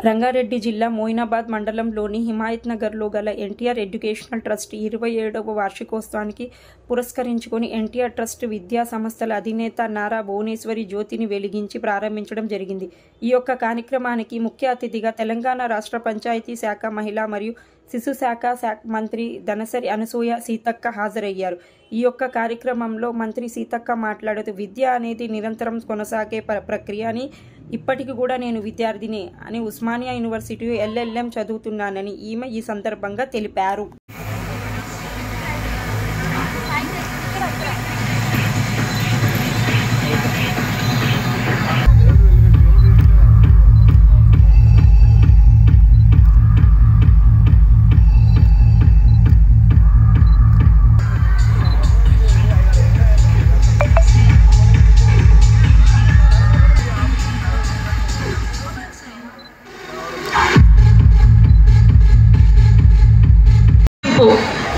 రంగారెడ్డి జిల్లా మోయినాబాద్ మండలంలోని హిమాయత్నగర్లో గల ఎన్టీఆర్ ఎడ్యుకేషనల్ ట్రస్ట్ 27వ వార్షికోత్సవానికి పురస్కరించుకొని ఎన్టీఆర్ ట్రస్ట్ విద్యా సంస్థల అధినేత నారా భువనేశ్వరి జ్యోతిని వెలిగించి ప్రారంభించడం జరిగింది. ఈ యొక్క కార్యక్రమానికి ముఖ్య అతిథిగా తెలంగాణ రాష్ట్ర పంచాయతీ శాఖ మహిళా మరియు శిశు శాఖ మంత్రి ధనసరి అనసూయ సీతక్క హాజరయ్యారు. ఈ యొక్క కార్యక్రమంలో మంత్రి సీతక్క మాట్లాడుతూ విద్య అనేది నిరంతరం కొనసాగే ప్రక్రియ అని, ఇప్పటికి కూడా నేను విద్యార్థిని అని ఉస్మానియా యూనివర్సిటీ LLM చదువుతున్నానని ఈమె ఈ సందర్భంగా తెలిపారు.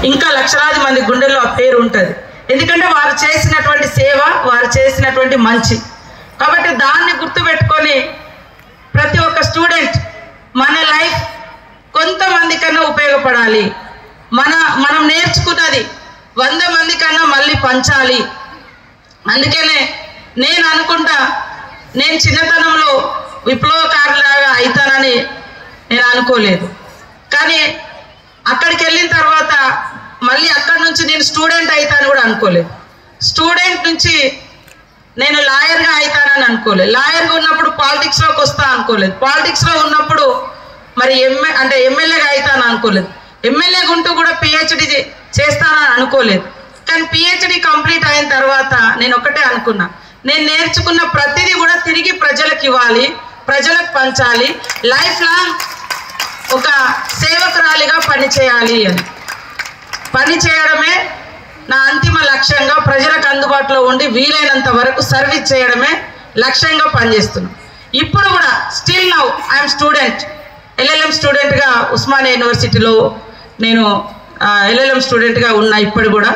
ఇంకా లక్షలాది మంది గుండెల్లో ఆ పేరు ఉంటుంది. ఎందుకంటే వారు చేసినటువంటి సేవ, వారు చేసినటువంటి మంచి. కాబట్టి దాన్ని గుర్తుపెట్టుకొని ప్రతి ఒక్క స్టూడెంట్ మన లైఫ్ కొంతమంది కన్నా ఉపయోగపడాలి, మనం నేర్చుకున్నది 100 మంది కన్నా మళ్ళీ పంచాలి. అందుకనే నేను అనుకుంటా, నేను చిన్నతనంలో విప్లవకారులాగా అవుతానని నేను అనుకోలేదు. కానీ అక్కడికి వెళ్ళిన తర్వాత మళ్ళీ అక్కడి నుంచి నేను స్టూడెంట్ అవుతాను కూడా అనుకోలేదు. స్టూడెంట్ నుంచి నేను లాయర్గా అవుతానని అనుకోలేదు. లాయర్గా ఉన్నప్పుడు పాలిటిక్స్లోకి వస్తా అనుకోలేదు. పాలిటిక్స్లో ఉన్నప్పుడు మరి ఎమ్మెల్యేగా అవుతాను అనుకోలేదు. ఎమ్మెల్యేగా ఉంటూ కూడా PhD చేస్తానని అనుకోలేదు. కానీ PhD కంప్లీట్ అయిన తర్వాత నేను ఒకటే అనుకున్నా, నేను నేర్చుకున్న ప్రతిదీ కూడా తిరిగి ప్రజలకు ఇవ్వాలి, ప్రజలకు పంచాలి, లైఫ్ లాంగ్ ఒక సేవకురాలిగా పనిచేయాలి అని. పని చేయడమే నా అంతిమ లక్ష్యంగా, ప్రజలకు అందుబాటులో ఉండి వీలైనంత వరకు సర్వీస్ చేయడమే లక్ష్యంగా పనిచేస్తున్నాను. ఇప్పుడు కూడా still now I'm student, LLM స్టూడెంట్గా ఉస్మానియా యూనివర్సిటీలో నేను LLM స్టూడెంట్గా ఉన్నా ఇప్పుడు కూడా.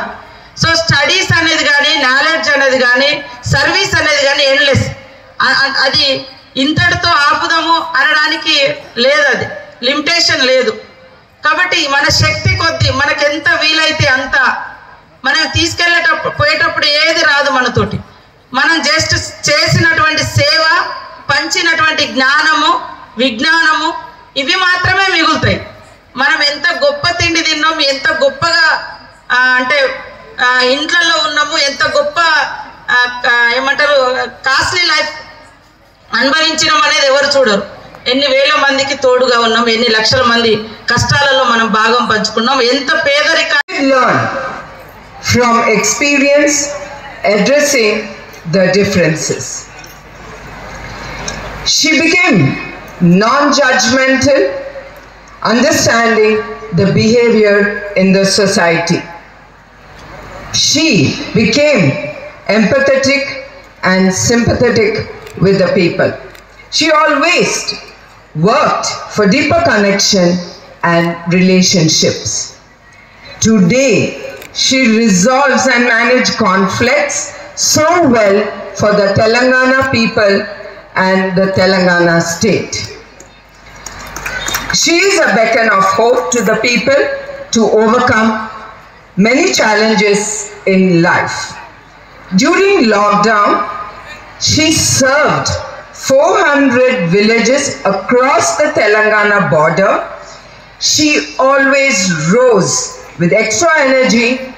సో స్టడీస్ అనేది కానీ, నాలెడ్జ్ అనేది కానీ, సర్వీస్ అనేది కానీ ఎండ్లెస్. అది ఇంతటితో ఆపుదాము అనడానికి లేదు, అది లిమిటేషన్ లేదు. కాబట్టి మన శక్తి కొద్దీ మనకు ఎంత వీలైతే అంత మనం పోయేటప్పుడు ఏది రాదు మనతోటి. మనం జస్ట్ చేసినటువంటి సేవ, పంచినటువంటి జ్ఞానము, విజ్ఞానము, ఇవి మాత్రమే మిగులుతాయి. మనం ఎంత గొప్ప తిండి తిన్నాము, ఎంత గొప్పగా అంటే ఇంట్లో ఉన్నాము, ఎంత గొప్ప ఏమంటారు కాస్ట్లీ లైఫ్ అనుభవించడం అనేది ఎవరు చూడరు. ఎన్ని వేల మందికి తోడుగా ఉన్నాం, ఎన్ని లక్షల మంది కష్టాలలో మనం భాగం పంచుకున్నాం, ఎంత పేదరికాన్ని. Learn from experience, addressing the differences. She became non-judgmental, understanding the behavior in the society. She became empathetic and sympathetic with the people. She always worked for deeper connection and relationships. Today, she resolves and manages conflicts so well for the Telangana people and the Telangana state. She is a beacon of hope to the people to overcome many challenges in life. During lockdown, she served 400 villages across the Telangana border. She always rose with extra energy